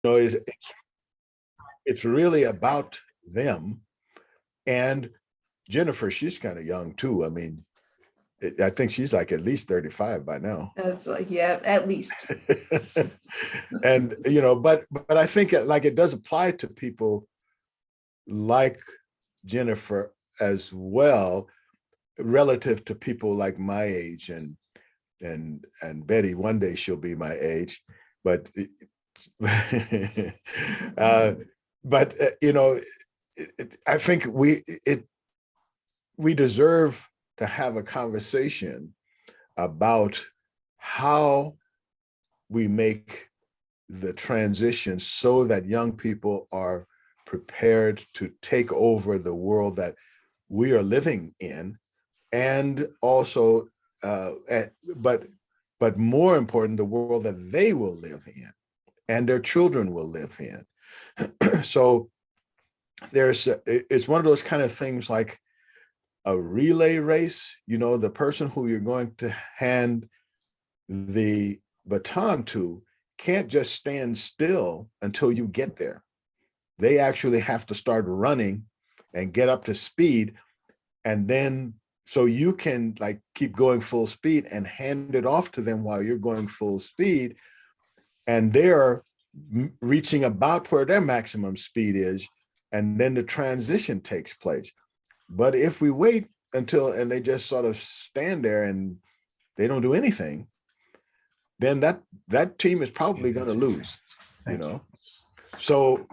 know, it's really about them. And Jennifer, she's kind of young too. I mean, I think she's like at least 35 by now. That's yeah, at least. And you know, but I think like it does apply to people like Jennifer as well, relative to people like my age and Betty. One day she'll be my age, but you know, I think we deserve to have a conversation about how we make the transition so that young people are prepared to take over the world that we are living in, and also, but more important, the world that they will live in and their children will live in. So it's one of those kind of things like a relay race. You know, the person who you're going to hand the baton to can't just stand still until you get there. They actually have to start running and get up to speed, and then so you can like keep going full speed and hand it off to them while you're going full speed, and they're reaching about where their maximum speed is, and then the transition takes place. But if we wait until and they just sort of stand there and they don't do anything, then that team is probably going to lose, you know. So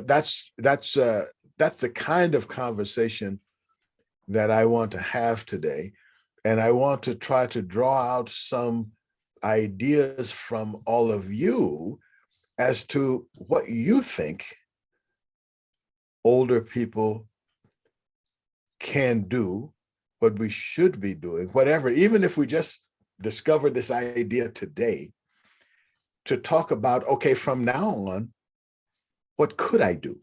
that's the kind of conversation that I want to have today, and I want to try to draw out some ideas from all of you as to what you think older people can do, what we should be doing, whatever, even if we just discovered this idea today, to talk about, okay, from now on, what could I do?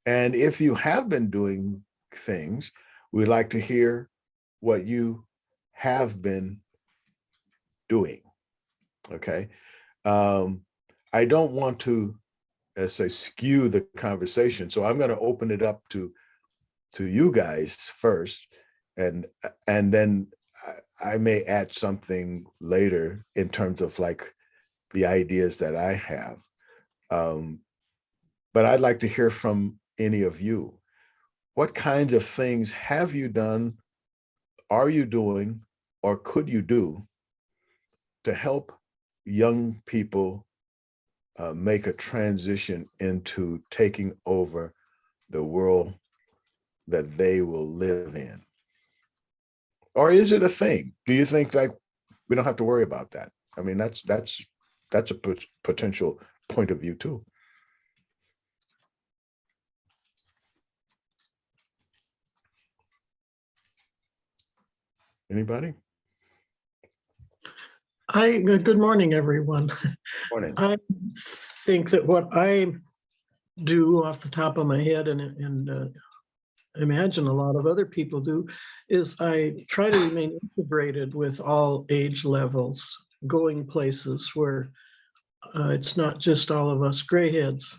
And if you have been doing things, we'd like to hear what you have been doing, okay? I don't want to, let's say, skew the conversation, so I'm gonna open it up to you guys first, and then I may add something later in terms of like the ideas that I have. But I'd like to hear from any of you. What kinds of things have you done, are you doing, or could you do to help young people make a transition into taking over the world that they will live in? Or is it a thing? Do you think like we don't have to worry about that? I mean, that's a potential point of view too. Anybody? Good morning, everyone. Morning. I think that what I do off the top of my head, and imagine a lot of other people do, is I try to remain integrated with all age levels, going places where it's not just all of us grayheads,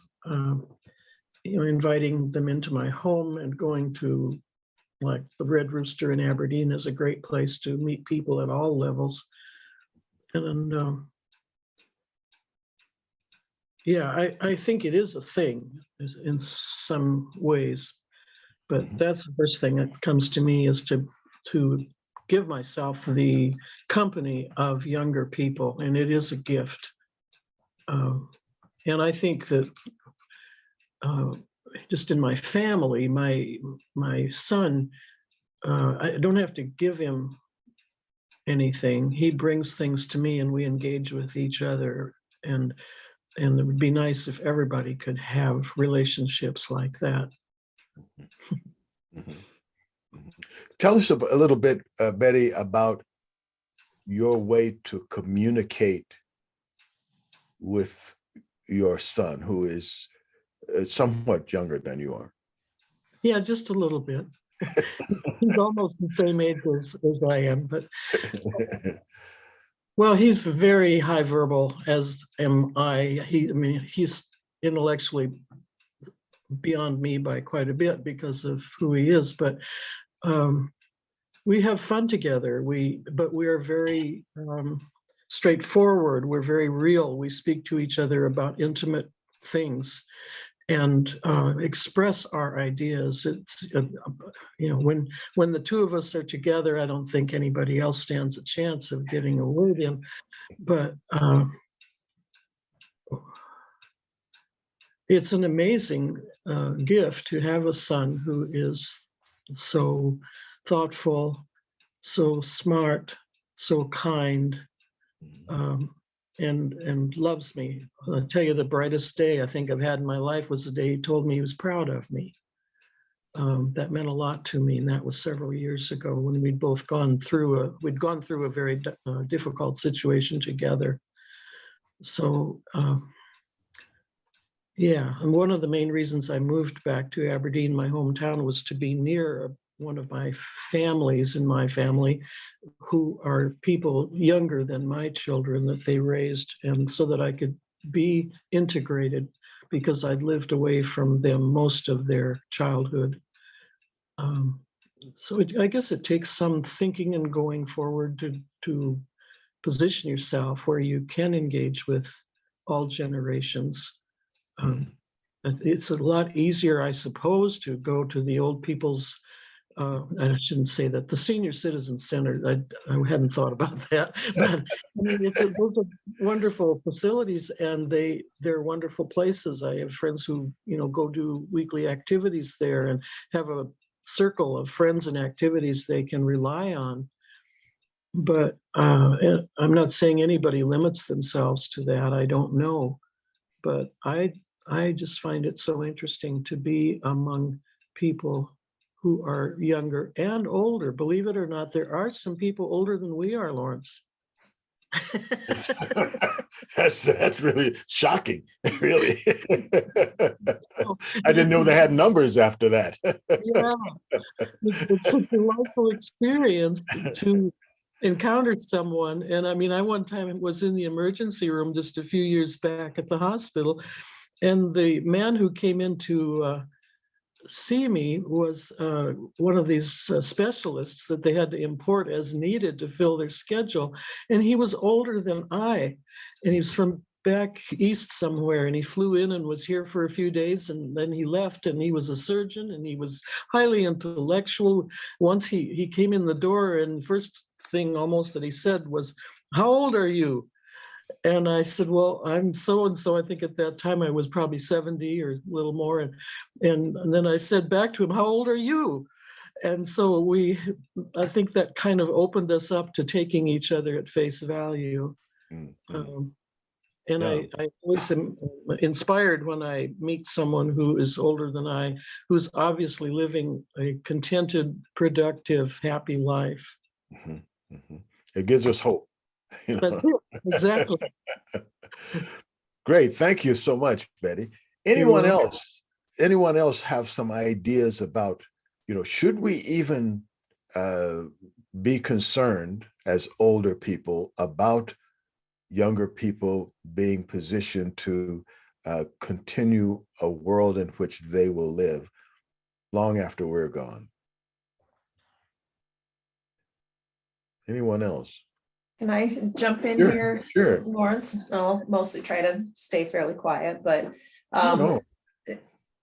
you know, inviting them into my home and going to, like, the Red Rooster in Aberdeen is a great place to meet people at all levels. And yeah, I think it is a thing in some ways, but that's the first thing that comes to me, is to give myself the company of younger people, and it is a gift. And I think that just in my family, my son, I don't have to give him anything. He brings things to me and we engage with each other, and it would be nice if everybody could have relationships like that. Tell us a little bit, Betty, about your way to communicate with your son, who is somewhat younger than you are. Yeah, just a little bit. He's almost the same age as I am, but Well, he's very high verbal, as am I. He's intellectually beyond me by quite a bit because of who he is, but um, we have fun together. But we are very straightforward. We're very real. We speak to each other about intimate things and express our ideas. It's when the two of us are together, I don't think anybody else stands a chance of getting a word in. But it's an amazing gift to have a son who is so thoughtful, so smart, so kind, and loves me. I'll tell you, the brightest day I think I've had in my life was the day he told me he was proud of me. That meant a lot to me, and that was several years ago when we'd gone through a very difficult situation together. So yeah, and one of the main reasons I moved back to Aberdeen, my hometown, was to be near one of my families in my family who are people younger than my children that they raised, and so that I could be integrated because I'd lived away from them most of their childhood. I guess it takes some thinking and going forward to position yourself where you can engage with all generations. It's a lot easier, I suppose, to go to the old people's, I shouldn't say that, the senior citizen center. I hadn't thought about that, but I mean, those are wonderful facilities, and they're wonderful places. I have friends who go do weekly activities there and have a circle of friends and activities they can rely on. But I'm not saying anybody limits themselves to that. I don't know, but I just find it so interesting to be among people who are younger and older. Believe it or not, there are some people older than we are, Lawrence. That's really shocking, really. I didn't know they had numbers after that. Yeah, it's a delightful experience to encounter someone. And I mean, I one time was in the emergency room just a few years back at the hospital, and the man who came in to see me was one of these specialists that they had to import as needed to fill their schedule. And he was older than I, and he was from back east somewhere, and he flew in and was here for a few days, and then he left, and he was a surgeon, and he was highly intellectual. Once he came in the door, and first thing almost that he said was, "How old are you?" And I said, "Well, I'm so and so." I think at that time I was probably 70 or a little more. And then I said back to him, "How old are you?" And so I think that kind of opened us up to taking each other at face value. And Yeah. I always am inspired when I meet someone who is older than I, who's obviously living a contented, productive, happy life. It gives us hope. That's it, exactly. Great. Thank you so much, Betty. You're Anyone else have some ideas about, should we even be concerned as older people about younger people being positioned to continue a world in which they will live long after we're gone? Anyone else? Can I jump in Sure, here, sure. Lawrence? I'll mostly try to stay fairly quiet, but No.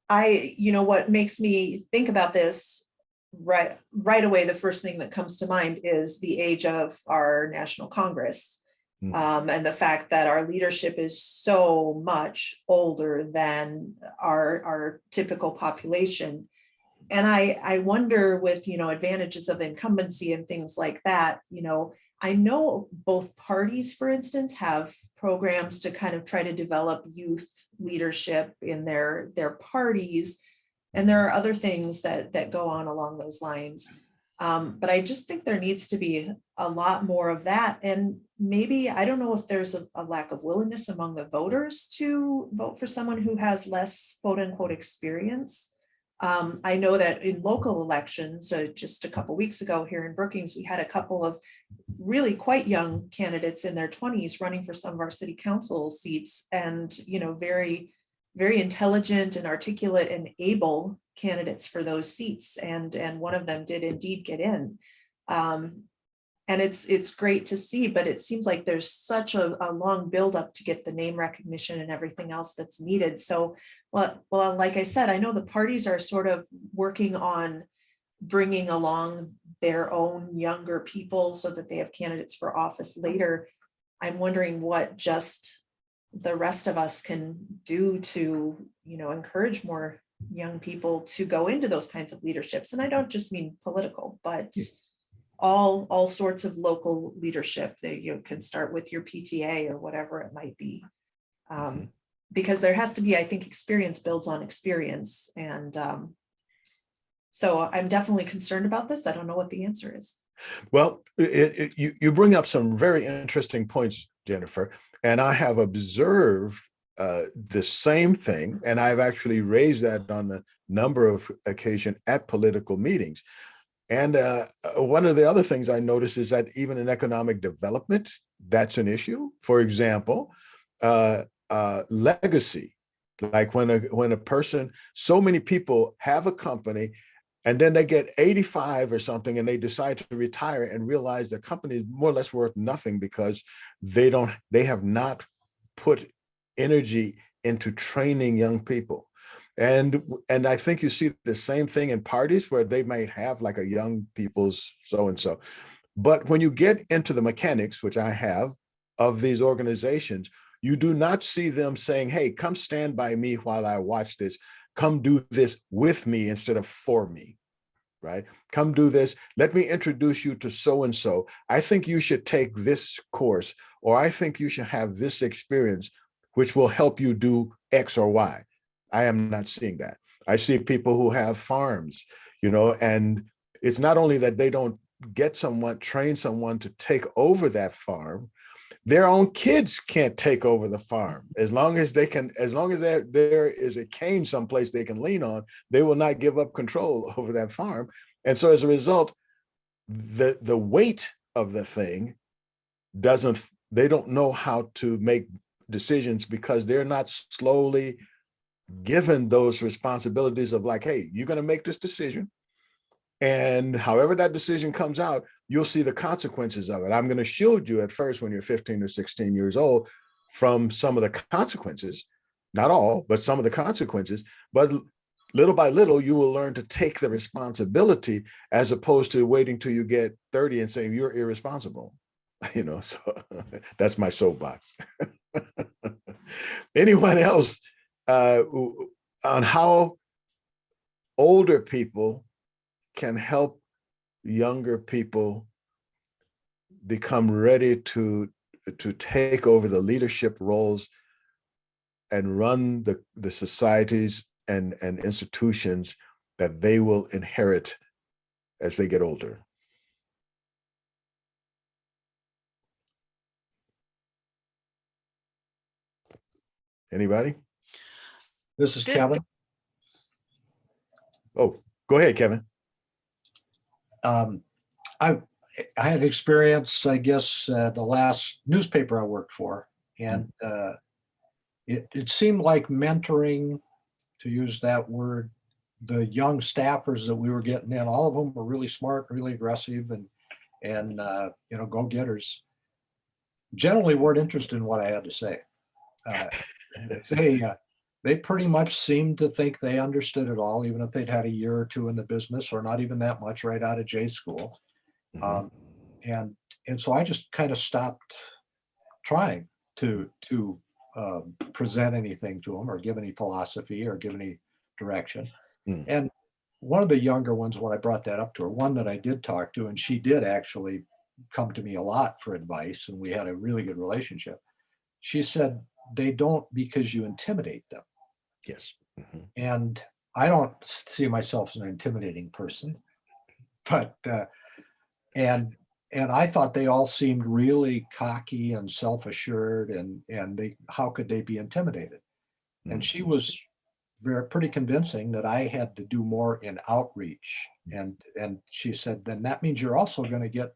what makes me think about this right away, the first thing that comes to mind is the age of our National Congress. And the fact that our leadership is so much older than our typical population. And I wonder with, advantages of incumbency and things like that, I know both parties, for instance, have programs to kind of try to develop youth leadership in their parties. And there are other things that go on along those lines. But I just think there needs to be a lot more of that. And maybe, I don't know if there's a lack of willingness among the voters to vote for someone who has less quote unquote experience. I know that in local elections, just a couple weeks ago here in Brookings, we had a couple of really quite young candidates in their 20s running for some of our city council seats, and very, very intelligent and articulate and able candidates for those seats, and one of them did indeed get in. And it's great to see, but it seems like there's such a long buildup to get the name recognition and everything else that's needed. So, well, like I said, I know the parties are sort of working on bringing along their own younger people so that they have candidates for office later. I'm wondering what just the rest of us can do to, encourage more young people to go into those kinds of leaderships. And I don't just mean political, but all sorts of local leadership that you can start with your PTA or whatever it might be. Because there has to be, I think, experience builds on experience. And so I'm definitely concerned about this. I don't know what the answer is. Well, you bring up some very interesting points, Jennifer, and I have observed the same thing, and I've actually raised that on a number of occasions at political meetings. And one of the other things I notice is that even in economic development, that's an issue. For example, legacy, like when a person, so many people have a company and then they get 85 or something and they decide to retire and realize the company is more or less worth nothing because they have not put energy into training young people. And I think you see the same thing in parties where they might have like a young people's so-and-so. But when you get into the mechanics, which I have, of these organizations, you do not see them saying, hey, come stand by me while I watch this. Come do this with me instead of for me, right? Come do this. Let me introduce you to so-and-so. I think you should take this course, or I think you should have this experience, which will help you do X or Y. I am not seeing that. I see people who have farms, and it's not only that they don't train someone to take over that farm, their own kids can't take over the farm. As long as there is a cane someplace they can lean on, they will not give up control over that farm. And so as a result, the weight of the thing they don't know how to make decisions because they're not slowly given those responsibilities of like, hey, you're going to make this decision. And however that decision comes out, you'll see the consequences of it. I'm going to shield you at first when you're 15 or 16 years old from some of the consequences, not all, but some of the consequences. But little by little, you will learn to take the responsibility as opposed to waiting till you get 30 and saying you're irresponsible. So that's my soapbox. Anyone else on how older people can help younger people become ready to take over the leadership roles and run the societies and institutions that they will inherit as they get older? Anybody? This is Kevin. Oh, go ahead, Kevin. I had experience, I guess, the last newspaper I worked for, and it seemed like mentoring, to use that word, the young staffers that we were getting in. All of them were really smart, really aggressive, and go-getters. Generally, weren't interested in what I had to say. They pretty much seemed to think they understood it all, even if they'd had a year or two in the business, or not even that much right out of J school. And so I just kind of stopped trying to present anything to them or give any philosophy or give any direction. And one of the younger ones, when I brought that up to her, one that I did talk to, and she did actually come to me a lot for advice, and we had a really good relationship. She said, they don't because you intimidate them. Yes. And I don't see myself as an intimidating person, but and I thought they all seemed really cocky and self-assured, and how could they be intimidated? And she was pretty convincing that I had to do more in outreach. And she said, then that means you're also going to get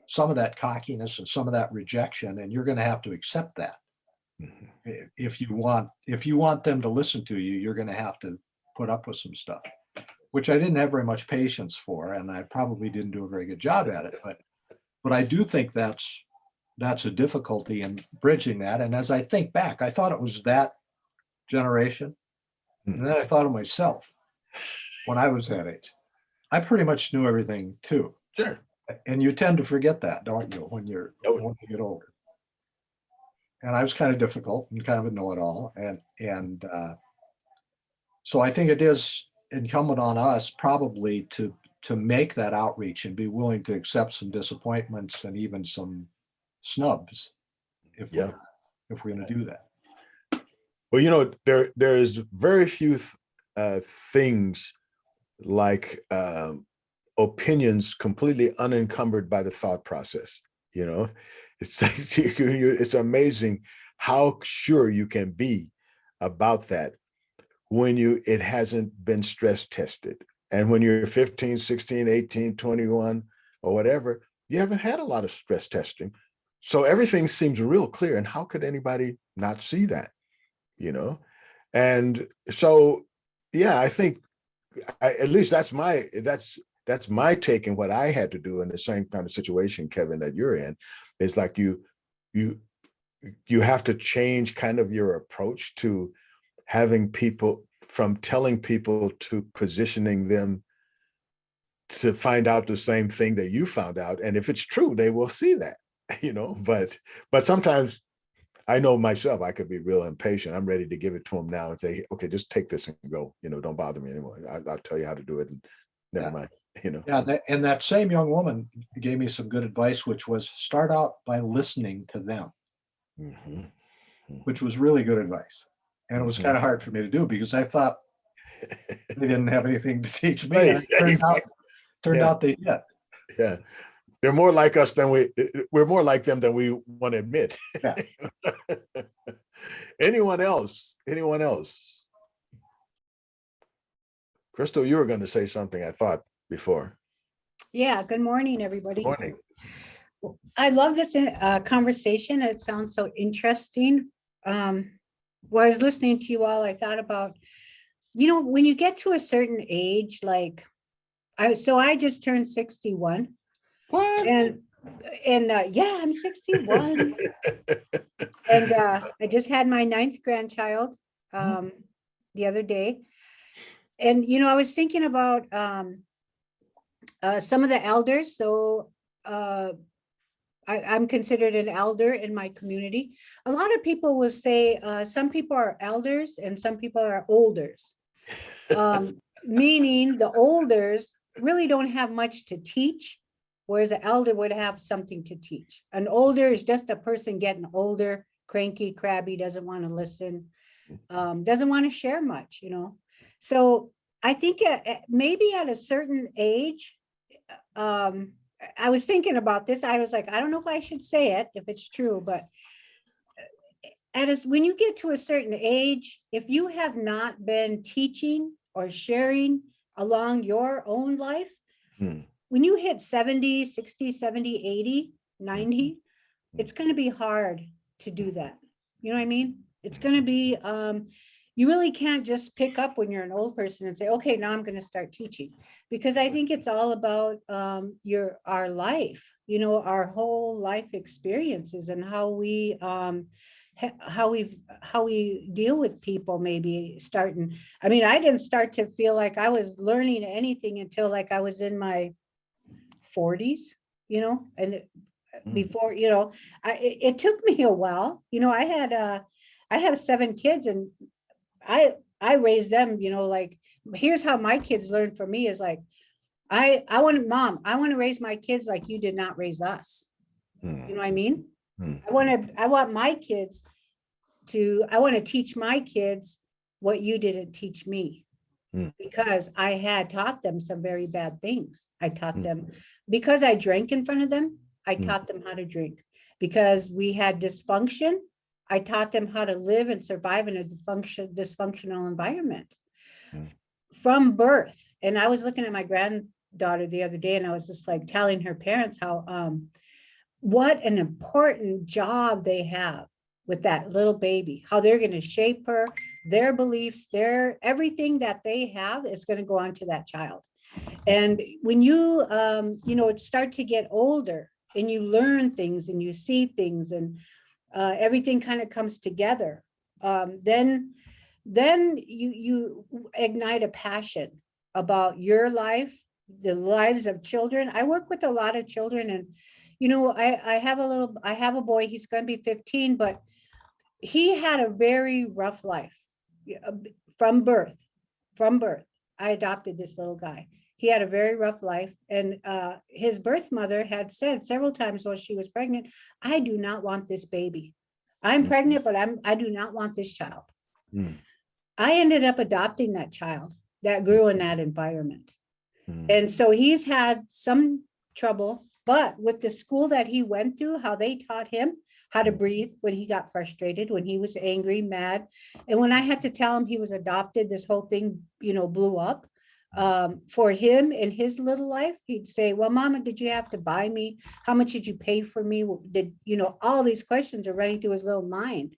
some of that cockiness and some of that rejection, and you're going to have to accept that. If you want them to listen to you, you're going to have to put up with some stuff, which I didn't have very much patience for, and I probably didn't do a very good job at it. But I do think that's a difficulty in bridging that. And as I think back, I thought it was that generation, and then I thought of myself when I was that age. I pretty much knew everything too. Sure. And you tend to forget that, don't you, when you get older? And I was kind of difficult and kind of a know-it-all. And so I think it is incumbent on us probably to make that outreach and be willing to accept some disappointments and even some snubs if we're going to do that. Well, there is very few things like opinions completely unencumbered by the thought process. It's amazing how sure you can be about that when it hasn't been stress tested. And when you're 15, 16, 18, 21, or whatever, you haven't had a lot of stress testing. So everything seems real clear. And how could anybody not see that? And so, yeah, I think at least that's my take in what I had to do in the same kind of situation, Kevin, that you're in. It's like you have to change kind of your approach to having people, from telling people to positioning them to find out the same thing that you found out. And if it's true, they will see that, but sometimes I know myself, I could be real impatient. I'm ready to give it to them now and say, okay, just take this and go, don't bother me anymore. I'll tell you how to do it and never mind, Yeah, and that same young woman gave me some good advice, which was start out by listening to them, which was really good advice. And it was kind of hard for me to do because I thought they didn't have anything to teach me. And it turned out they did. Yeah. They're more like us than we're more like them than we want to admit. Yeah. Anyone else? Crystal, you were going to say something, I thought, before. Yeah, good morning, everybody. Morning. I love this conversation. It sounds so interesting. While I was listening to you all, I thought about, when you get to a certain age, like I just turned 61. What? And yeah, I'm 61. And I just had my 9th grandchild the other day. And, I was thinking about some of the elders. So I'm considered an elder in my community. A lot of people will say some people are elders and some people are olders. Meaning the olders really don't have much to teach, whereas an elder would have something to teach. An older is just a person getting older, cranky, crabby, doesn't want to listen, doesn't want to share much, So I think maybe at a certain age, I was thinking about this. I was like, I don't know if I should say it, if it's true, but when you get to a certain age, if you have not been teaching or sharing along your own life, when you hit 70, 60, 70, 80, 90, it's going to be hard to do that. You know what I mean? It's going to be, you really can't just pick up when you're an old person and say, okay, now I'm going to start teaching, because I think it's all about our life, our whole life experiences and how we deal with people. Maybe starting, I didn't start to feel like I was learning anything until like I was in my 40s, and before, it took me a while. I have 7 kids and I raised them, like, here's how my kids learned from me is like, I want to raise my kids like you did not raise us. You know what I mean? I want my kids I want to teach my kids what you didn't teach me, because I had taught them some very bad things. I taught them, because I drank in front of them, I taught them how to drink. Because we had dysfunction, I taught them how to live and survive in a dysfunctional environment from birth. And I was looking at my granddaughter the other day, and I was just like telling her parents how what an important job they have with that little baby, how they're going to shape her, their beliefs, their everything that they have is going to go on to that child. And when you start to get older and you learn things and you see things and everything kind of comes together, then you ignite a passion about your life, the lives of children. I work with a lot of children, and I have a boy, he's going to be 15, but he had a very rough life from birth. I adopted this little guy. He had a very rough life, and his birth mother had said several times while she was pregnant, I do not want this baby. I'm pregnant, but I do not want this child. I ended up adopting that child that grew in that environment. And so he's had some trouble, but with the school that he went through, how they taught him how to breathe when he got frustrated, when he was angry, mad. And when I had to tell him he was adopted, this whole thing, blew up. For him in his little life, he'd say, well, Mama, did you have to buy me? How much did you pay for me? All these questions are running through his little mind.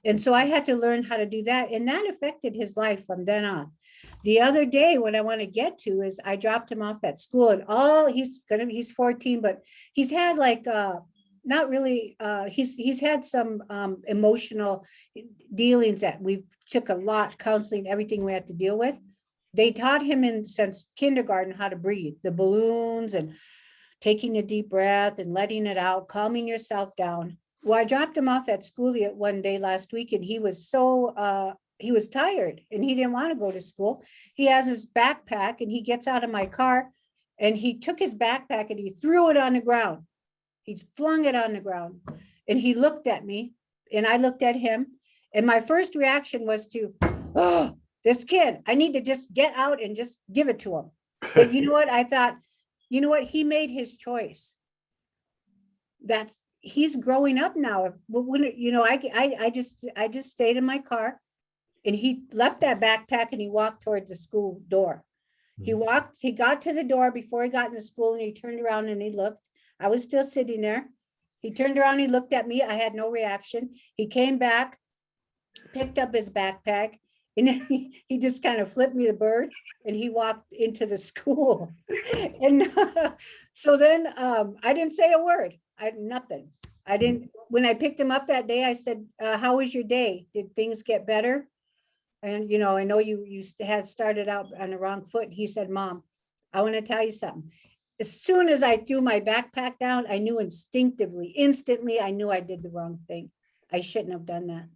And so I had to learn how to do that. And that affected his life from then on. The other day, what I want to get to is I dropped him off at school, and he's 14, but he's had not really, he's had some emotional dealings that we took a lot, counseling, everything we had to deal with. They taught him since kindergarten how to breathe, the balloons and taking a deep breath and letting it out, calming yourself down. Well, I dropped him off at school one day last week, and he was he was tired and he didn't want to go to school. He has his backpack, and he gets out of my car, and he took his backpack and he threw it on the ground. He's flung it on the ground, and he looked at me and I looked at him. And my first reaction was oh, this kid, I need to just get out and just give it to him. But you know what? I thought, he made his choice. He's growing up now. I just stayed in my car, and he left that backpack and he walked towards the school door. He got to the door before he got into school, and he turned around and he looked. I was still sitting there. He turned around, he looked at me. I had no reaction. He came back, picked up his backpack, and he just kind of flipped me the bird, and he walked into the school. And so then I didn't say a word. Nothing. I didn't. When I picked him up that day, I said, how was your day? Did things get better? And, I know you had started out on the wrong foot. He said, Mom, I want to tell you something. As soon as I threw my backpack down, I knew instantly, I knew I did the wrong thing. I shouldn't have done that.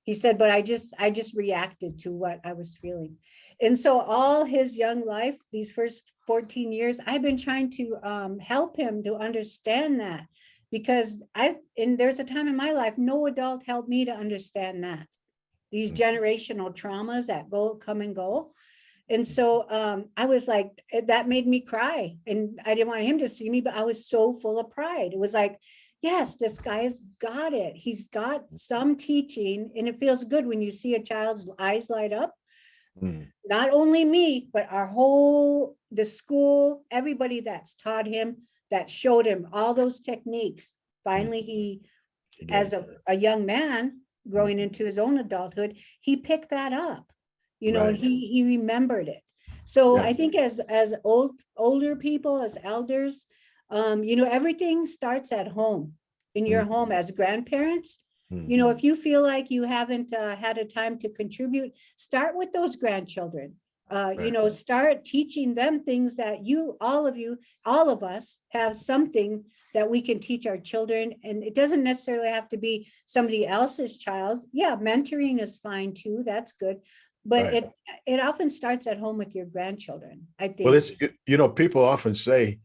He said, but I just reacted to what I was feeling. And so all his young life, these first 14 years, I've been trying to help him to understand that, because there's a time in my life, no adult helped me to understand that. These generational traumas that come and go. And so I was like, that made me cry. And I didn't want him to see me, but I was so full of pride. It was like, yes, this guy's got it. He's got some teaching, and it feels good when you see a child's eyes light up. Not only me, but the school, everybody that's taught him, that showed him all those techniques. Finally, he, as a young man growing into his own adulthood, he picked that up, and he remembered it. So yes. I think as older people, as elders, everything starts at home, in your home as grandparents. If you feel like you haven't had a time to contribute, start with those grandchildren. Start teaching them things that all of us have something that we can teach our children. And it doesn't necessarily have to be somebody else's child. Yeah, mentoring is fine too. That's good. But it often starts at home with your grandchildren, I think. Well, it's, people often say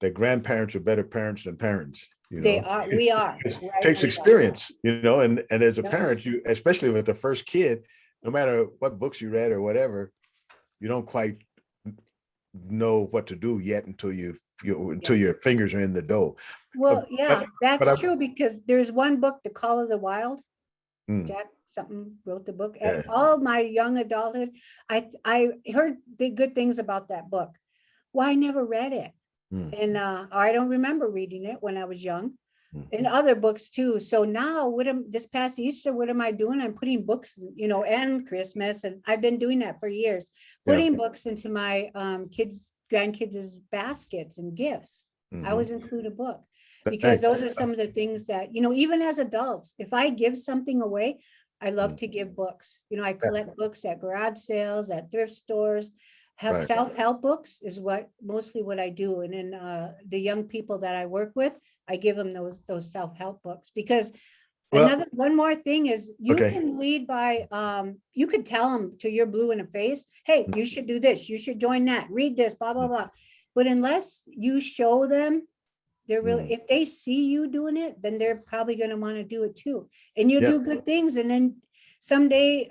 that grandparents are better parents than parents. They are. We are. It takes experience, and as a parent, you, especially with the first kid, no matter what books you read or whatever, you don't quite know what to do yet until your fingers are in the dough. Well, that's true, because there's one book, The Call of the Wild. Mm, Jack something wrote the book. yeah. And all my young adulthood, I heard the good things about that book. Well, I never read it. Mm, And I don't remember reading it when I was young. mm. And other books too. So now this past Easter, what am I doing? I'm putting books, and Christmas, and I've been doing that for years, Yeah. putting books into my grandkids' baskets and gifts. I Mhm. always include a book because Thank those are some of the things that, even as adults, if I give something away, I love Mm. to give books. I collect books at garage sales, at thrift stores. Have Right. self-help books is mostly what I do. And then the young people that I work with, I give them those self-help books because Well, one more thing is you okay. can lead by, you could tell them till you're blue in the face, hey, you should do this, you should join that, read this, blah, blah, blah. But unless you show them, they're really, Mm. if they see you doing it, then they're probably going to want to do it too. And you Yeah. do good things. And then someday,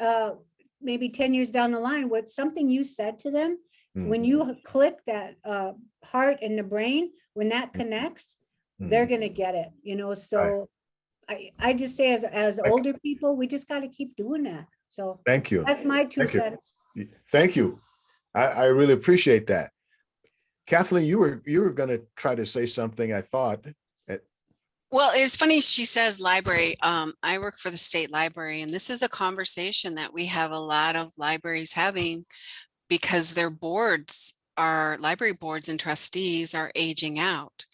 maybe 10 years down the line, what something you said to them, Mm. when you click that heart in the brain, when that connects, they're Mm. going to get it, so I just say as Like, older people, we just got to keep doing that. So thank you. that's my 2 Thank you. cents. Thank you. I really appreciate that. Kathleen, you were going to try to say something, I thought. Well, it's funny she says library. I work for the state library, and this is a conversation that we have a lot of libraries having because their library boards and trustees are aging out.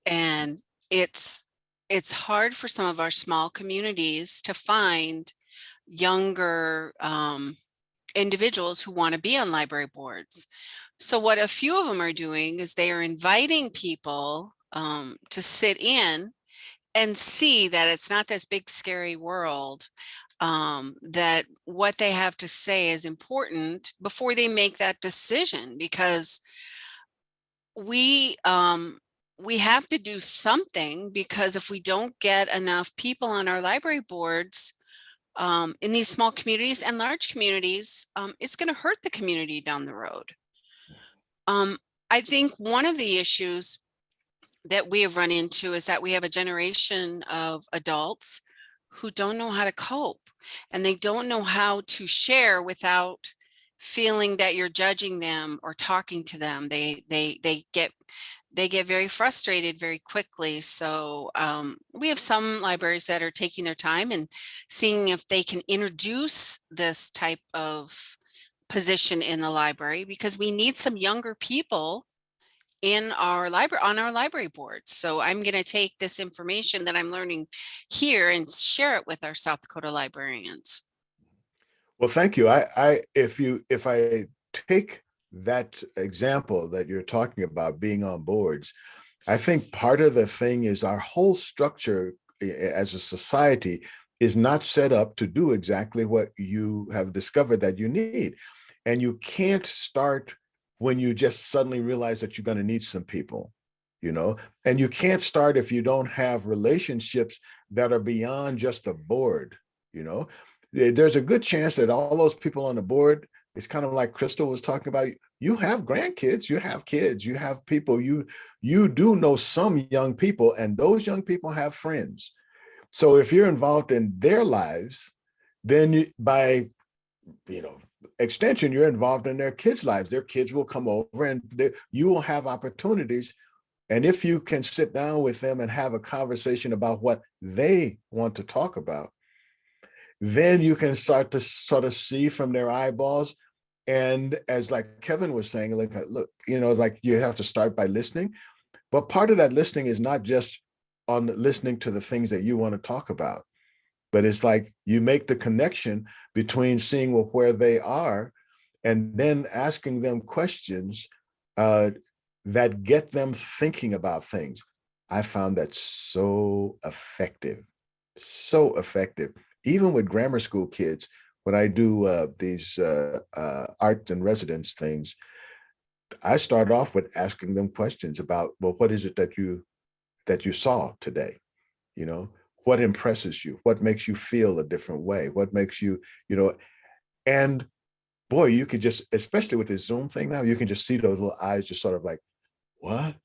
And it's hard for some of our small communities to find younger individuals who want to be on library boards. So what a few of them are doing is they are inviting people to sit in and see that it's not this big scary world, that what they have to say is important before they make that decision, because we have to do something, because if we don't get enough people on our library boards in these small communities and large communities, it's going to hurt the community down the road. I think one of the issues that we have run into is that we have a generation of adults who don't know how to cope, and they don't know how to share without feeling that you're judging them or talking to them. They get very frustrated very quickly. So we have some libraries that are taking their time and seeing if they can introduce this type of position in the library, because we need some younger people in our library, on our library boards. So I'm going to take this information that I'm learning here and share it with our South Dakota librarians. Well, thank you. If I take that example that you're talking about, being on boards, I think part of the thing is our whole structure as a society is not set up to do exactly what you have discovered that you need. And you can't start when you just suddenly realize that you're going to need some people, and you can't start if you don't have relationships that are beyond just the board. There's a good chance that all those people on the board, it's kind of like Crystal was talking about, you have grandkids, you have kids, you have people, you do know some young people, and those young people have friends. So if you're involved in their lives, then by extension, you're involved in their kids' lives. Their kids will come over and you will have opportunities. And if you can sit down with them and have a conversation about what they want to talk about, then you can start to sort of see from their eyeballs. And as like Kevin was saying, look, like you have to start by listening. But part of that listening is not just on listening to the things that you want to talk about, but it's like you make the connection between seeing where they are and then asking them questions that get them thinking about things. I found that so effective, even with grammar school kids. When I do these art and residence things, I start off with asking them questions about, well, what is it that you saw today? What impresses you? What makes you feel a different way? What makes you, and boy, you could just, especially with this Zoom thing now, you can just see those little eyes just sort of like, what?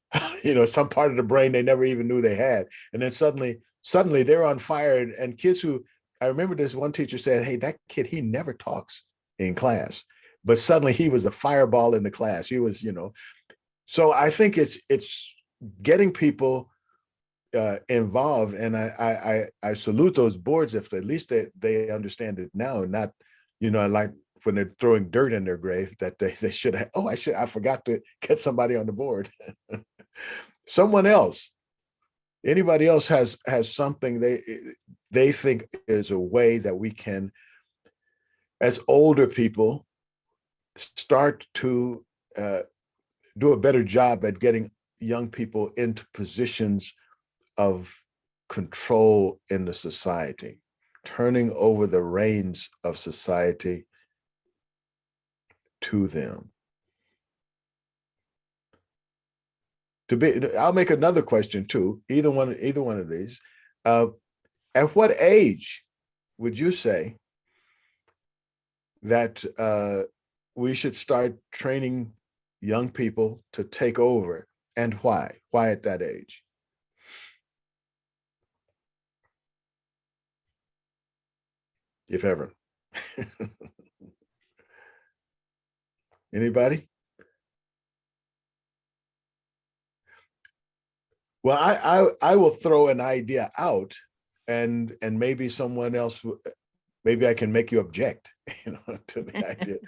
Some part of the brain they never even knew they had. And then suddenly they're on fire. And kids who, I remember this one teacher said, hey, that kid, he never talks in class, but suddenly he was a fireball in the class. He was, so I think it's getting people involved, and I salute those boards if at least they understand it now, and not, like when they're throwing dirt in their grave, that they should have, I forgot to get somebody on the board. Someone else, anybody else has something they think is a way that we can, as older people, start to do a better job at getting young people into positions of control in the society, turning over the reins of society to them. I'll make another question too, either one of these. At what age would you say that we should start training young people to take over, and why? Why at that age? If ever. Anybody? Well, I will throw an idea out, and maybe someone else, maybe I can make you object, to the idea.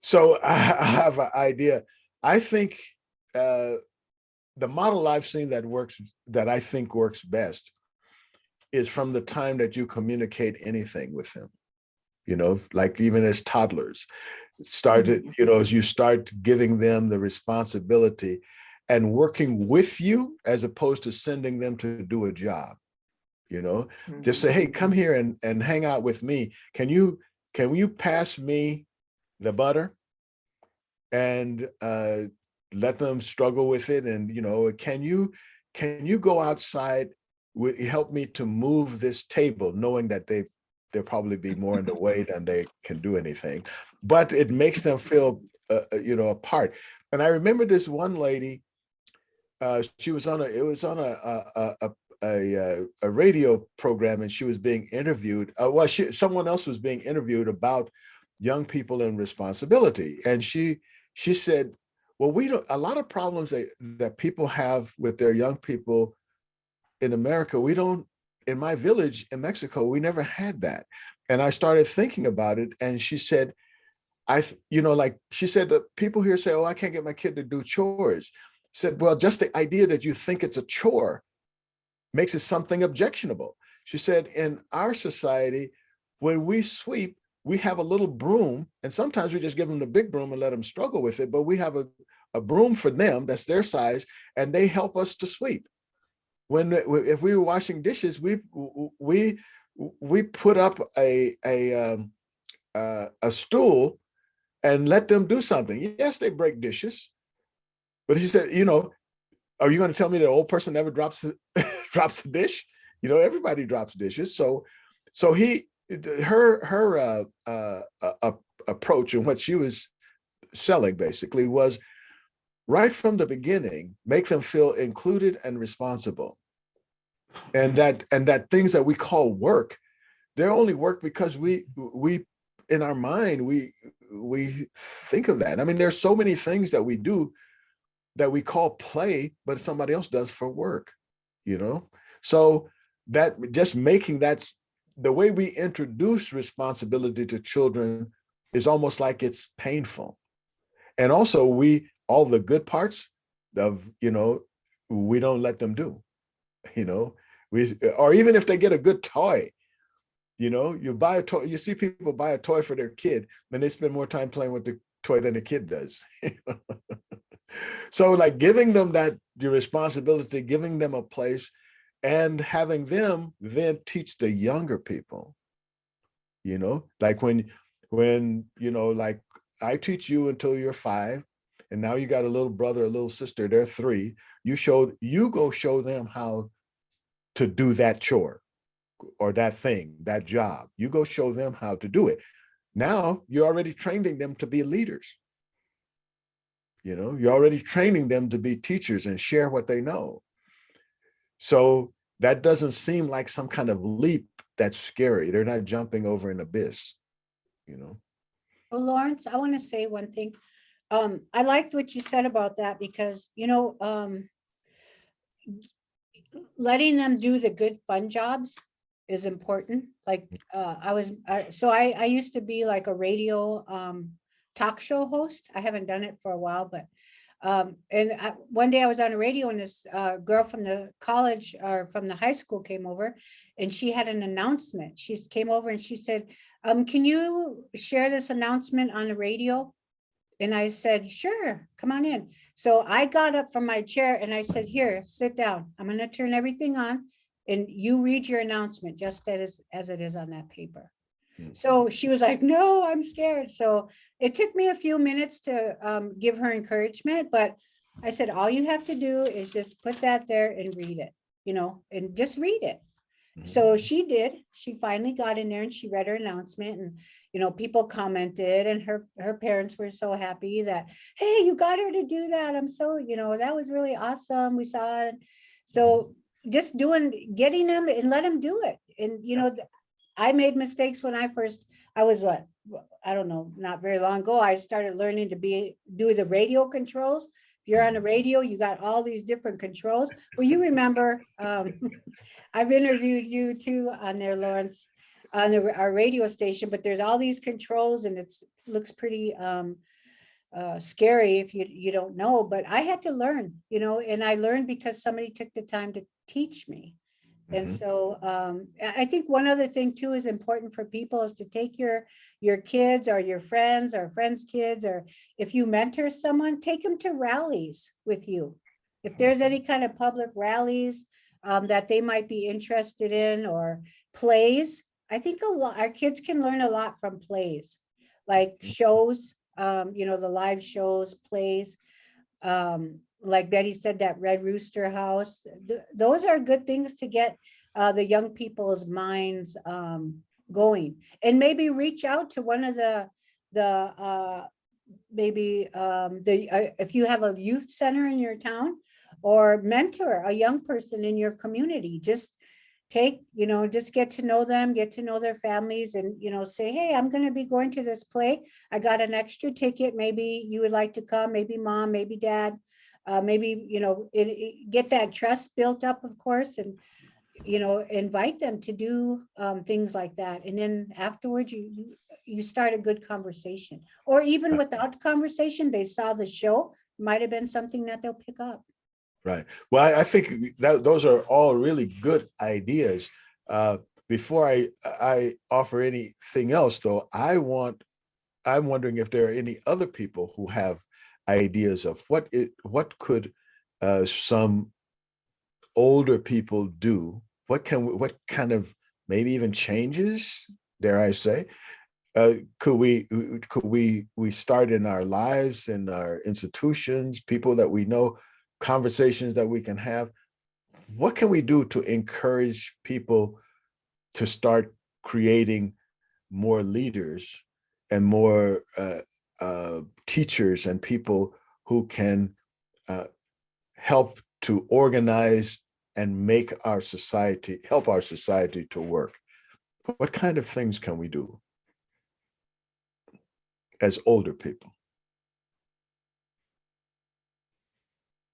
So I have an idea. I think the model I've seen that I think works best is from the time that you communicate anything with them, like even as toddlers, as you start giving them the responsibility and working with you as opposed to sending them to do a job, just say, hey, come here and hang out with me. Can you pass me the butter? And let them struggle with it. And, can you go outside, help me to move this table, knowing that they'll probably be more in the way than they can do anything, but it makes them feel, a part. And I remember this one lady, she was on a radio program, and she was being interviewed. Someone else was being interviewed about young people and responsibility. And she said, well, a lot of problems that people have with their young people in America, in my village in Mexico, we never had that. And I started thinking about it. And she said, she said that people here say, oh, I can't get my kid to do chores. Said, well, just the idea that you think it's a chore makes it something objectionable. She said, in our society, when we sweep, we have a little broom, and sometimes we just give them the big broom and let them struggle with it, but we have a broom for them that's their size, and they help us to sweep. If we were washing dishes, we put up a stool and let them do something. Yes, they break dishes, but he said, are you going to tell me that an old person never drops the dish? Everybody drops dishes. So her approach and what she was selling basically was, right from the beginning, make them feel included and responsible. And that things that we call work, they're only work because we in our mind, we think of that. I mean, there's so many things that we do that we call play, but somebody else does for work, So that just making that, the way we introduce responsibility to children is almost like it's painful. And also all the good parts of, we don't let them do, or even if they get a good toy, you buy a toy, you see people buy a toy for their kid, and they spend more time playing with the toy than the kid does. So like giving them the responsibility, giving them a place, and having them then teach the younger people, like when, like I teach you until you're 5, and now you got a little brother, a little sister, they're 3, you go show them how to do that chore or that thing, that job. You go show them how to do it. Now you're already training them to be leaders. You're already training them to be teachers and share what they know. So that doesn't seem like some kind of leap that's scary. They're not jumping over an abyss, you know? Well, Lawrence, I want to say one thing. I liked what you said about that because, you know, letting them do the good fun jobs is important. Like I used to be like a radio talk show host. I haven't done it for a while, but one day I was on the radio and this girl from the college or from the high school came over and she had an announcement. She came over and she said, can you share this announcement on the radio? And I said, sure, come on in. So I got up from my chair and I said, here, sit down. I'm going to turn everything on and you read your announcement just as it is on that paper. So she was like, no, I'm scared. So it took me a few minutes to give her encouragement, but I said, all you have to do is just put that there and read it, you know, and just read it. So she did. She finally got in there and she read her announcement and, you know, people commented and her parents were so happy that, hey, you got her to do that. I'm so, you know, that was really awesome. We saw it. So just getting them and let them do it. And, you know, I made mistakes when I was what, I don't know, not very long ago, I started learning to do the radio controls. If you're on the radio, you got all these different controls. Well, you remember, I've interviewed you too on there, Lawrence, on our radio station, but there's all these controls and looks pretty scary if you don't know, but I had to learn, you know, and I learned because somebody took the time to teach me. And so I think one other thing too is important for people is to take your kids or your friends or friends' kids, or if you mentor someone, take them to rallies with you. If there's any kind of public rallies that they might be interested in, or plays, I think our kids can learn a lot from plays, like shows, you know, the live shows, plays. Like Betty said, that Red Rooster House, those are good things to get the young people's minds going, and maybe reach out to one of if you have a youth center in your town, or mentor a young person in your community, just get to know them, get to know their families, and, you know, say, hey, I'm going to be going to this play. I got an extra ticket. Maybe you would like to come, maybe mom, maybe dad. Maybe, you know, get that trust built up, of course, and, you know, invite them to do things like that. And then afterwards, you start a good conversation, or even without conversation, they saw the show, might have been something that they'll pick up. Right. Well, I think that those are all really good ideas. Before I offer anything else, though, I'm wondering if there are any other people who have ideas of what could some older people do? What kind of maybe even changes, dare I say, could we start in our lives, in our institutions, people that we know, conversations that we can have? What can we do to encourage people to start creating more leaders and more teachers and people who can help to organize and help our society to work? What kind of things can we do as older people?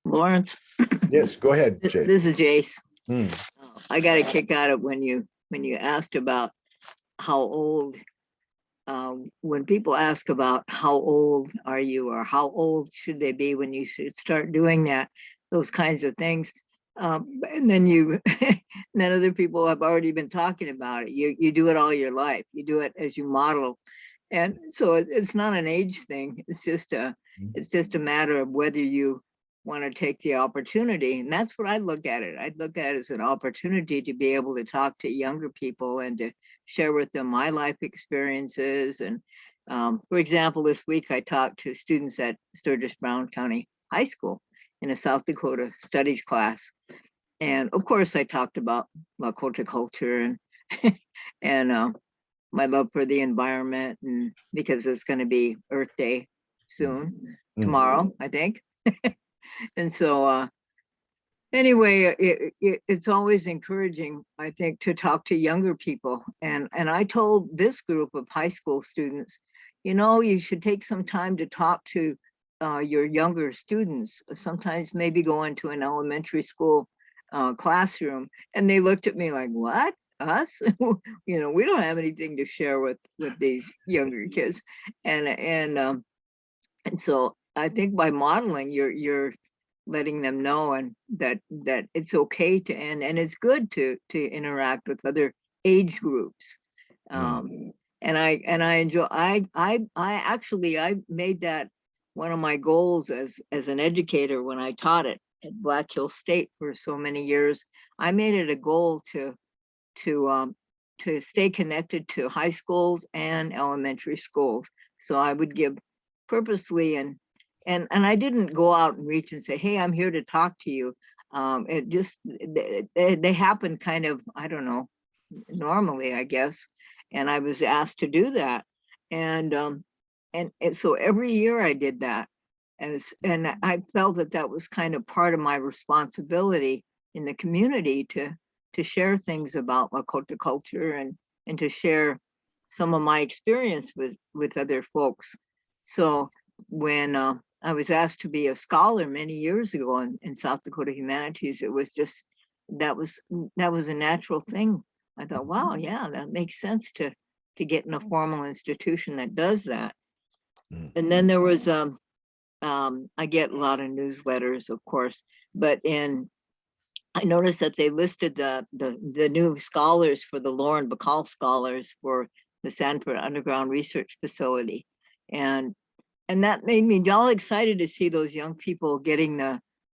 Lawrence. Yes, go ahead, Jay. This is Jace. I got a kick out of when you asked about how old. When people ask about how old are you, or how old should they be when you should start doing that, those kinds of things, and then then other people have already been talking about it. You do it all your life. You do it as you model, and so it's not an age thing. It's just a matter of whether you want to take the opportunity. And that's what I look at it. I'd look at it as an opportunity to be able to talk to younger people and to share with them my life experiences. And for example, this week I talked to students at Sturgis Brown County High School in a South Dakota studies class. And of course I talked about Lakota culture and and my love for the environment, and because it's going to be Earth Day soon, tomorrow, I think. And so anyway, it's always encouraging, I think, to talk to younger people. And I told this group of high school students, you know, you should take some time to talk to your younger students. Sometimes maybe go into an elementary school classroom. And they looked at me like, what? Us? You know, we don't have anything to share with these younger kids. And so I think by modeling, you're letting them know and that it's okay to and it's good to interact with other age groups. And I enjoy I actually I made that one of my goals as an educator when I taught it at Black Hill State for so many years. I made it a goal to stay connected to high schools and elementary schools. So I would give purposely and I didn't go out and reach and say, hey, I'm here to talk to you. It just they happen kind of, I don't know, normally, I guess. And I was asked to do that. And so every year I did that. And I felt that was kind of part of my responsibility in the community to share things about Lakota culture and to share some of my experience with other folks. So when I was asked to be a scholar many years ago in South Dakota Humanities, it was just, that was a natural thing. I thought, wow, yeah, that makes sense to get in a formal institution that does that. And then there was, I get a lot of newsletters, of course, but I noticed that they listed the new scholars for the Lauren Bacall Scholars for the Sanford Underground Research Facility. And that made me all excited to see those young people getting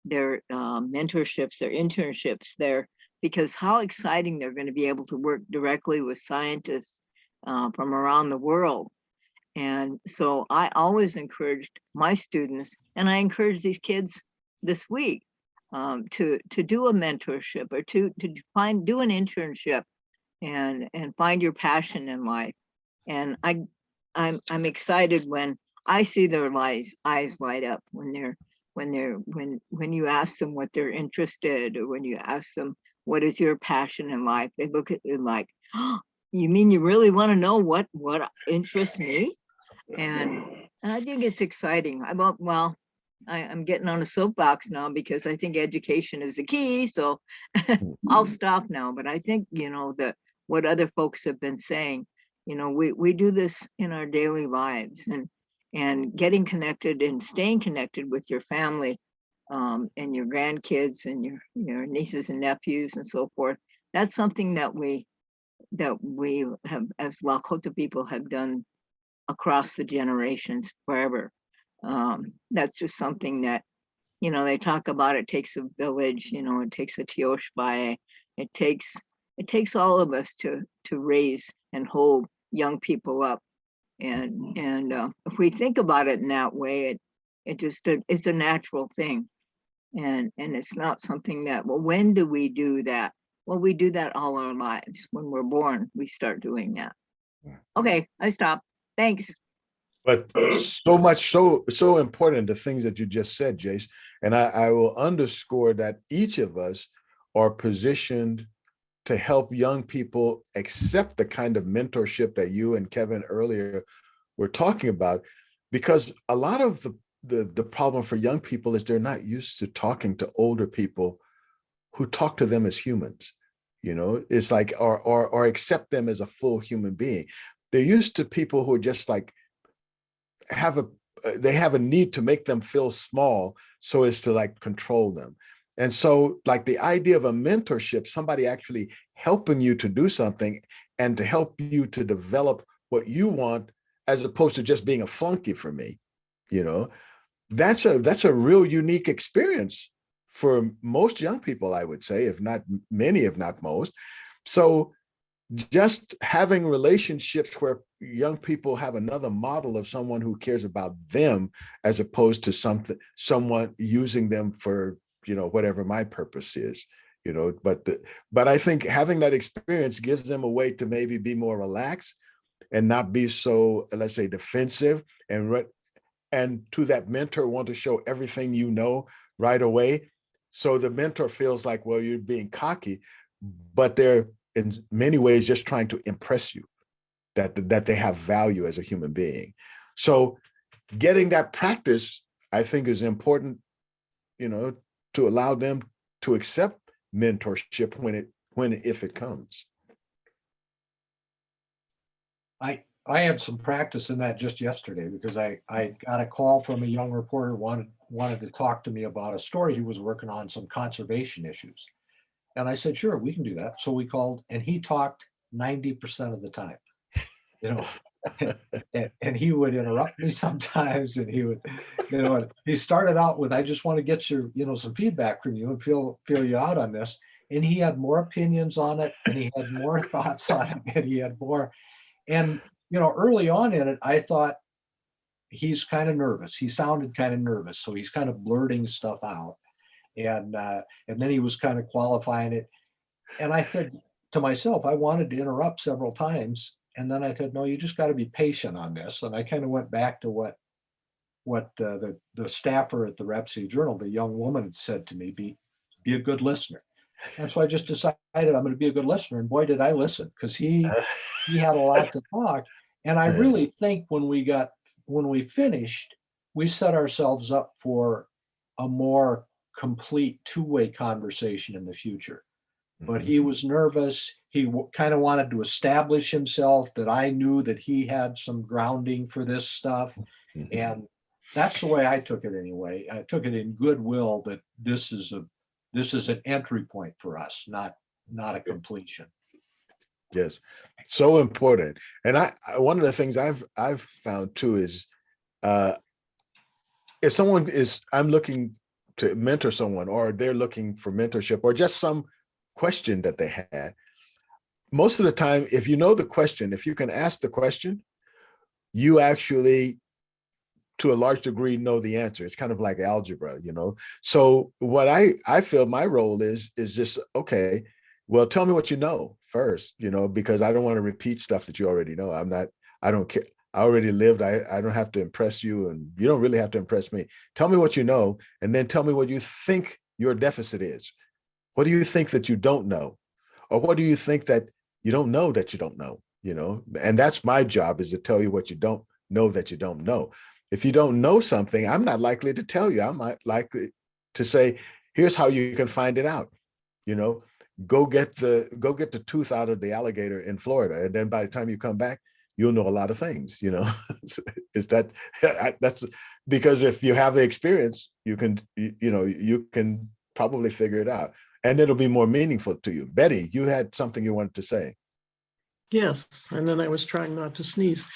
their mentorships, their internships there, because how exciting they're going to be able to work directly with scientists from around the world. And so I always encouraged my students, and I encourage these kids this week to do a mentorship or to do an internship and find your passion in life. And I'm excited when I see their eyes light up when you ask them what they're interested, or when you ask them what is your passion in life, they look at it like, oh, you mean you really want to know what interests me? And I think it's exciting. I'm getting on a soapbox now because I think education is the key. So I'll stop now. But I think, you know, that what other folks have been saying, you know, we do this in our daily lives, and getting connected and staying connected with your family and your grandkids and your nieces and nephews and so forth. That's something that we have, as Lakota people, have done across the generations forever. That's just something that, you know, they talk about, it takes a village, you know, it takes a Tioshbai, it takes all of us to raise and hold young people up. And if we think about it in that way, it's a natural thing. And it's not something that, well, when do we do that? Well, we do that all our lives. When we're born, we start doing that. Okay, I stop. Thanks. But so much, so important, the things that you just said, Jace. And I will underscore that each of us are positioned to help young people accept the kind of mentorship that you and Kevin earlier were talking about, because a lot of the problem for young people is they're not used to talking to older people who talk to them as humans. You know, it's like, or accept them as a full human being. They're used to people who are just like, they have a need to make them feel small so as to like control them. And so like the idea of a mentorship, somebody actually helping you to do something and to help you to develop what you want, as opposed to just being a flunky for me, you know, that's a real unique experience for most young people, I would say, if not many, if not most. So just having relationships where young people have another model of someone who cares about them, as opposed to someone using them for, you know, whatever my purpose is, you know, but I think having that experience gives them a way to maybe be more relaxed and not be so, let's say, defensive, and to that mentor want to show everything you know right away. So the mentor feels like, well, you're being cocky, but they're in many ways just trying to impress you that they have value as a human being. So getting that practice, I think, is important, to allow them to accept mentorship if it comes. I had some practice in that just yesterday, because I got a call from a young reporter wanted to talk to me about a story he was working on, some conservation issues. And I said, sure, we can do that. So we called, and he talked 90% of the time, and he would interrupt me sometimes, and he would, he started out with, I just want to get your, some feedback from you and feel you out on this. And he had more opinions on it, and he had more thoughts on it, and he had more. And, early on in it, I thought, he's kind of nervous. He sounded kind of nervous. So he's kind of blurting stuff out. And then he was kind of qualifying it. And I said to myself, I wanted to interrupt several times. And then I said, no, you just got to be patient on this. And I kind of went back to what the staffer at the Rep City Journal, the young woman, had said to me, be a good listener. And so I just decided I'm going to be a good listener. And boy, did I listen, because he had a lot to talk. And I really think when we finished, we set ourselves up for a more complete two-way conversation in the future. But he was nervous. He kind of wanted to establish himself, that I knew that he had some grounding for this stuff. And that's the way I took it anyway. I took it in goodwill, that this is an entry point for us, not a completion. Yes, so important. And one of the things I've found too is, if I'm looking to mentor someone, or they're looking for mentorship, or just some question that they had, most of the time, if you know the question, if you can ask the question, you actually, to a large degree, know the answer. It's kind of like algebra, So what I feel my role is just, okay, well, tell me what you know first, because I don't want to repeat stuff that you already know. I don't care. I already lived. I don't have to impress you, and you don't really have to impress me. Tell me what you know, and then tell me what you think your deficit is. What do you think that you don't know? Or what do you think that you don't know that you don't know? And that's my job, is to tell you what you don't know that you don't know. If you don't know something, I'm not likely to tell you. I'm not likely to say, here's how you can find it out. Go get the tooth out of the alligator in Florida. And then by the time you come back, you'll know a lot of things, that's because if you have the experience, you can probably figure it out, and it'll be more meaningful to you. Betty, you had something you wanted to say. Yes, and then I was trying not to sneeze.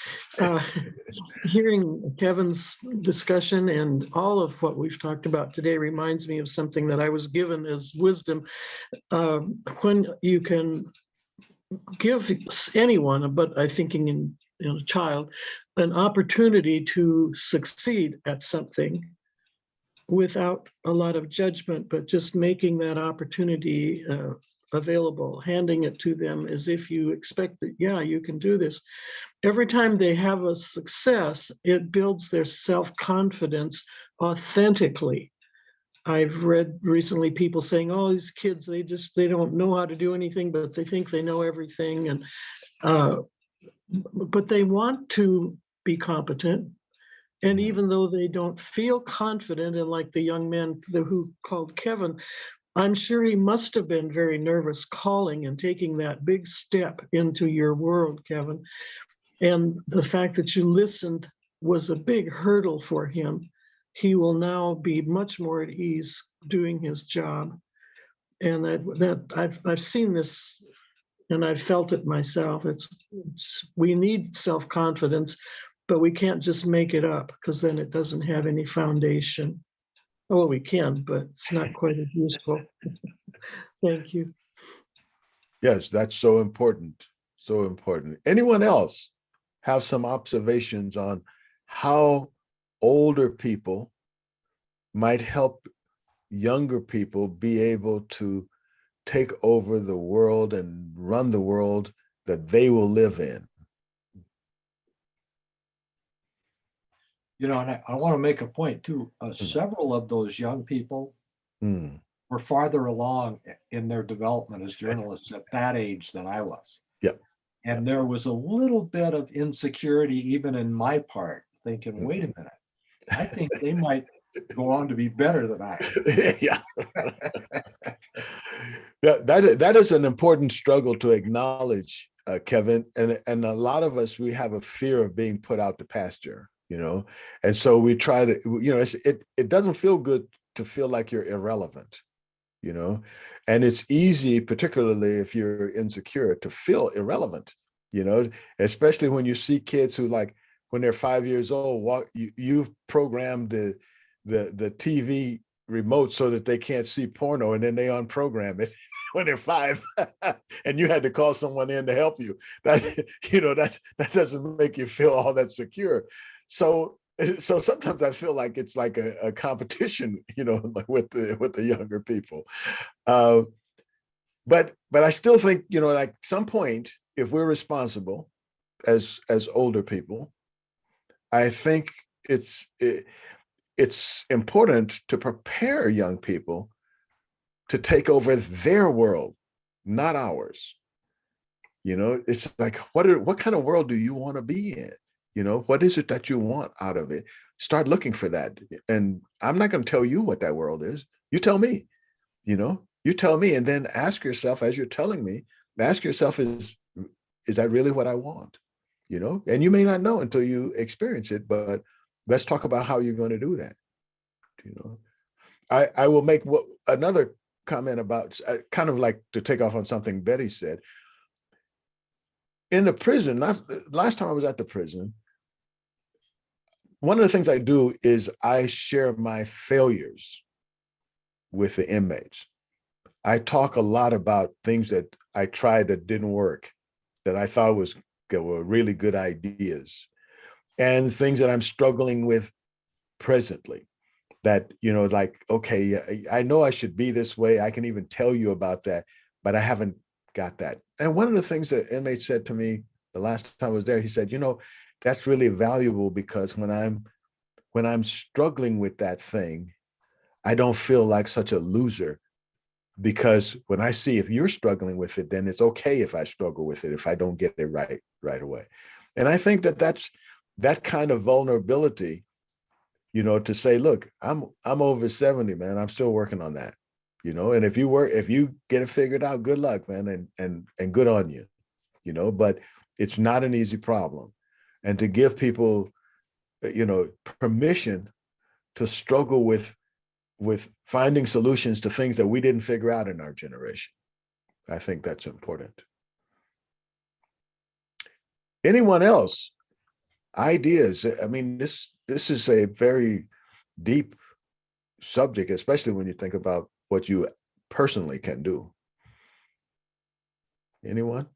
Hearing Kevin's discussion and all of what we've talked about today reminds me of something that I was given as wisdom. When you can give anyone, but I think in a child, an opportunity to succeed at something without a lot of judgment, but just making that opportunity available, handing it to them as if you expect that, yeah, you can do this. Every time they have a success, it builds their self-confidence authentically. I've read recently people saying, oh, these kids, they don't know how to do anything, but they think they know everything. And but they want to be competent. And even though they don't feel confident, and like the young man who called Kevin, I'm sure he must have been very nervous calling and taking that big step into your world, Kevin. And the fact that you listened was a big hurdle for him. He will now be much more at ease doing his job. And I've seen this, and I've felt it myself. We need self-confidence, but we can't just make it up, because then it doesn't have any foundation. Well, we can, but it's not quite as useful. Thank you. Yes, that's so important. So important. Anyone else have some observations on how older people might help younger people be able to take over the world and run the world that they will live in? And I want to make a point too. Several of those young people were farther along in their development as journalists at that age than I was. Yep. And there was a little bit of insecurity even in my part, thinking, wait a minute, I think they might go on to be better than I am. Yeah. Yeah, that is an important struggle to acknowledge, Kevin. And a lot of us, we have a fear of being put out to pasture, and so we try to, it doesn't feel good to feel like you're irrelevant, and it's easy, particularly if you're insecure, to feel irrelevant, especially when you see kids who, like, when they're 5 years old, you've programmed the TV remote so that they can't see porno, and then they unprogram it when they're 5, and you had to call someone in to help you. That doesn't make you feel all that secure. So sometimes I feel like it's like a competition, with the younger people. But I still think, like, some point, if we're responsible as older people, I think it's important to prepare young people to take over their world, not ours. It's like, what kind of world do you want to be in? What is it that you want out of it? Start looking for that. And I'm not going to tell you what that world is. You tell me, you tell me, and then ask yourself, as you're telling me, ask yourself, is that really what I want? And you may not know until you experience it, but let's talk about how you're going to do that. I will make another comment about, kind of like to take off on something Betty said. In the prison, last time I was at the prison, one of the things I do is I share my failures with the inmates. I talk a lot about things that I tried that didn't work, that I thought were really good ideas, and things that I'm struggling with presently. That, like, okay, I know I should be this way. I can even tell you about that, but I haven't got that. And one of the things that inmate said to me the last time I was there, he said, that's really valuable, because when I'm struggling with that thing, I don't feel like such a loser, because when I see if you're struggling with it, then it's okay if I struggle with it, if I don't get it right away. And I think that's that kind of vulnerability, to say, look, I'm over 70, man. I'm still working on that, and if you get it figured out, good luck, man. And good on you, but it's not an easy problem. And to give people, permission to struggle with finding solutions to things that we didn't figure out in our generation. I think that's important. Anyone else? Ideas? I mean, this is a very deep subject, especially when you think about what you personally can do. Anyone?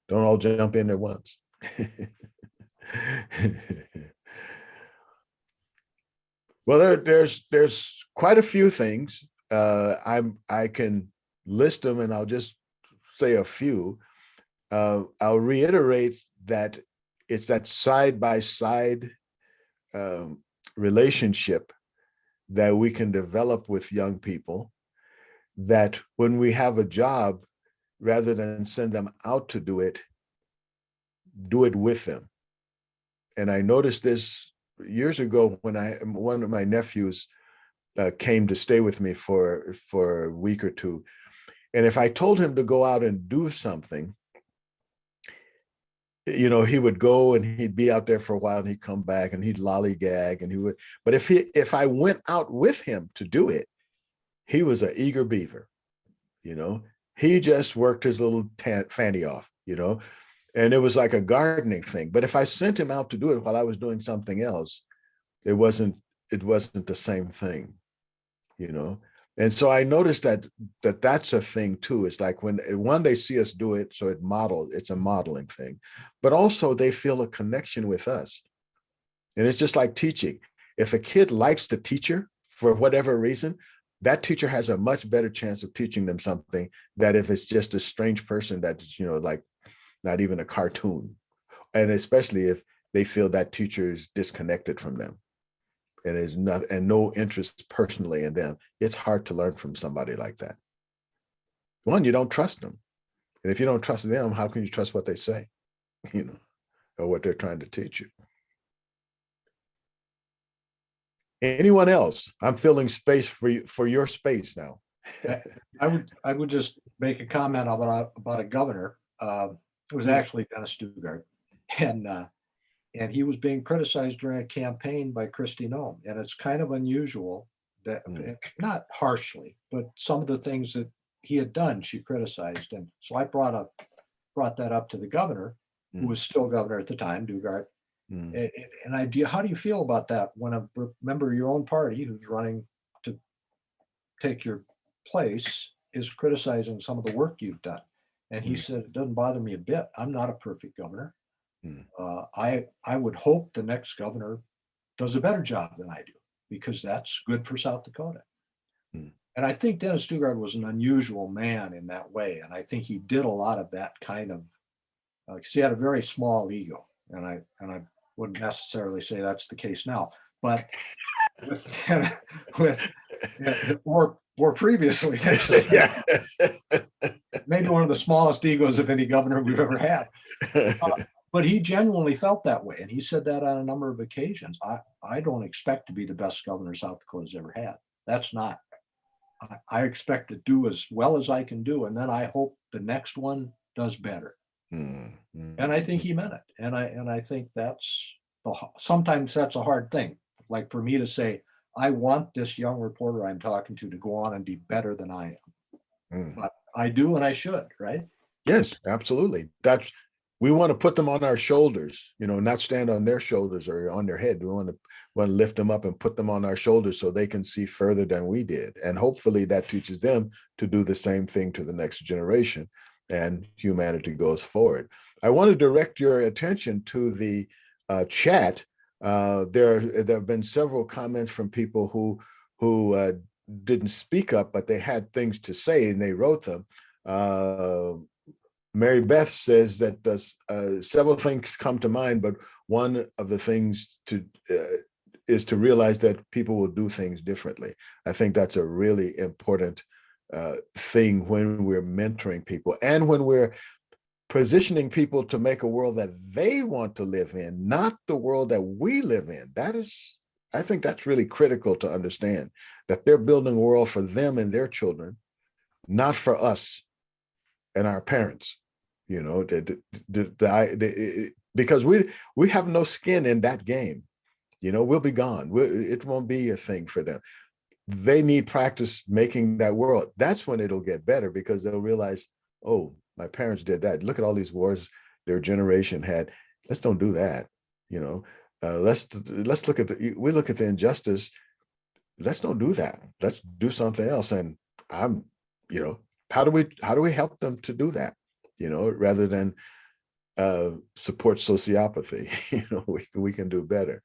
Don't all jump in at once. Well, there's quite a few things. I can list them, and I'll just say a few. I'll reiterate that it's that side-by-side relationship that we can develop with young people, that when we have a job, rather than send them out to do it with them. And I noticed this years ago when one of my nephews came to stay with me for a week or two. And if I told him to go out and do something, he would go and he'd be out there for a while, and he'd come back and he'd lollygag, and he would. But if I went out with him to do it, he was an eager beaver. He just worked his little fanny off, and it was like a gardening thing. But if I sent him out to do it while I was doing something else, it wasn't the same thing, And so I noticed that's a thing too. It's like when they see us do it, so it's a modeling thing, but also they feel a connection with us. And it's just like teaching. If a kid likes the teacher for whatever reason, that teacher has a much better chance of teaching them something than if it's just a strange person that's, like not even a cartoon. And especially if they feel that teacher is disconnected from them. and is not, and no interest personally in them, it's hard to learn from somebody like that. One, you don't trust them. And if you don't trust them, how can you trust what they say, or what they're trying to teach you? Anyone else? I'm filling space for your space now. I would just make a comment about a governor. It was actually Dennis Stugart, and he was being criticized during a campaign by Kristi Noem, and it's kind of unusual that, not harshly, but some of the things that he had done, she criticized, and so I brought that up to the governor, who was still governor at the time, Dugard. And how do you feel about that when a member of your own party who's running to take your place is criticizing some of the work you've done? And he said, it doesn't bother me a bit. I'm not a perfect governor. I would hope the next governor does a better job than I do, because that's good for South Dakota. And I think Dennis Stugard was an unusual man in that way. And I think he did a lot of that kind of, because he had a very small ego. And I wouldn't necessarily say that's the case now, but or previously, Yeah. maybe one of the smallest egos of any governor we've ever had. But he genuinely felt that way. And he said that on a number of occasions. I don't expect to be the best governor South Dakota's ever had. That's not. I expect to do as well as I can do. And then I hope the next one does better. And I think he meant it. And I think sometimes that's a hard thing. Like for me to say, I want this young reporter I'm talking to go on and be better than I am. But I do, and I should, right? Yes, absolutely. We want to put them on our shoulders, not stand on their shoulders or on their head. We want to lift them up and put them on our shoulders so they can see further than we did. And hopefully that teaches them to do the same thing to the next generation, and humanity goes forward. I want to direct your attention to the chat. There have been several comments from people who didn't speak up, but they had things to say and they wrote them. Mary Beth says that several things come to mind, but one of the things is to realize that people will do things differently. I think that's a really important thing when we're mentoring people and when we're positioning people to make a world that they want to live in, not the world that we live in. I think that's really critical to understand, that they're building a world for them and their children, not for us and our parents, because we have no skin in that game. We'll be gone. It won't be a thing for them. They need practice making that world. That's when it'll get better, because they'll realize, oh, my parents did that. Look at all these wars their generation had. Let's don't do that. Let's look at we look at the injustice. Let's don't do that. Let's do something else. And how do we help them to do that? Rather than support sociopathy, we can do better.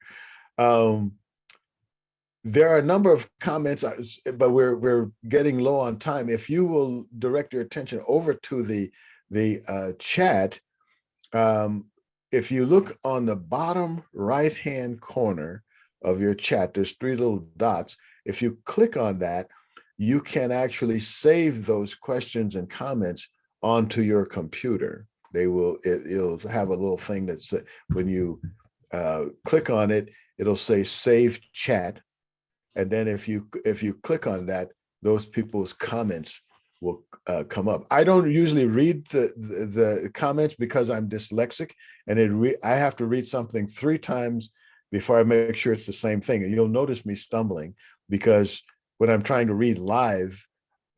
There are a number of comments, but we're getting low on time. If you will direct your attention over to the chat, if you look on the bottom right-hand corner of your chat, there's 3 little dots. If you click on that, you can actually save those questions and comments onto your computer. It'll have a little thing that's when you click on it, it'll say save chat. And then if you click on that, those people's comments will come up. I don't usually read the comments because I'm dyslexic, and I have to read something 3 times before I make sure it's the same thing. And you'll notice me stumbling, because when I'm trying to read live,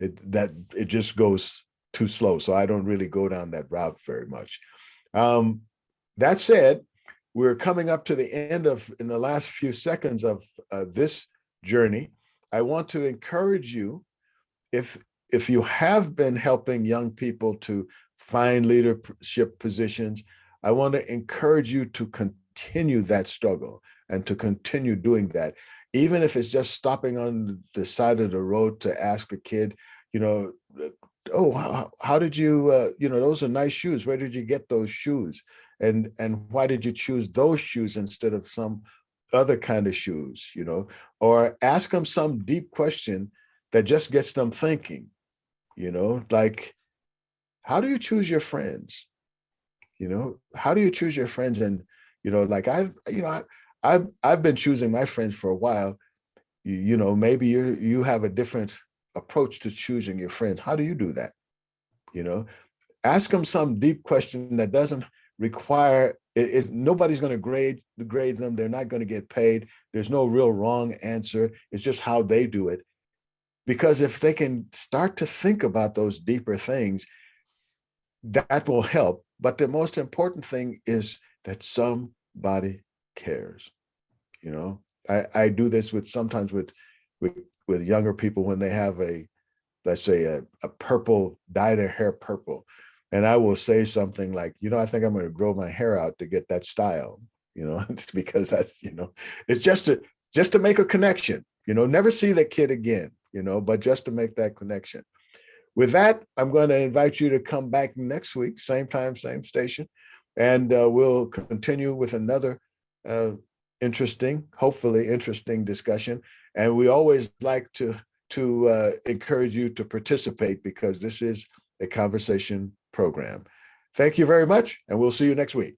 it just goes too slow. So I don't really go down that route very much. That said, we're coming up to the end in the last few seconds of this journey. I want to encourage you, if you have been helping young people to find leadership positions, I want to encourage you to continue that struggle and to continue doing that. Even if it's just stopping on the side of the road to ask a kid, oh, how did you, those are nice shoes. Where did you get those shoes? And why did you choose those shoes instead of some other kind of shoes, or ask them some deep question that just gets them thinking, like, how do you choose your friends? How do you choose your friends? And, like I've been choosing my friends for a while. Maybe you have a different approach to choosing your friends. How do you do that? Ask them some deep question that doesn't require it. Nobody's going to grade them. They're not going to get paid. There's no real wrong answer. It's just how they do it. Because if they can start to think about those deeper things, that will help. But the most important thing is that somebody cares. I do this sometimes with younger people when they have let's say a purple, dye their hair purple. And I will say something like, I think I'm going to grow my hair out to get that style. It's because that's, it's just to make a connection, never see that kid again, but just to make that connection. With that, I'm going to invite you to come back next week, same time, same station, and we'll continue with another hopefully interesting discussion. And we always like to encourage you to participate, because this is a conversation program. Thank you very much, and we'll see you next week.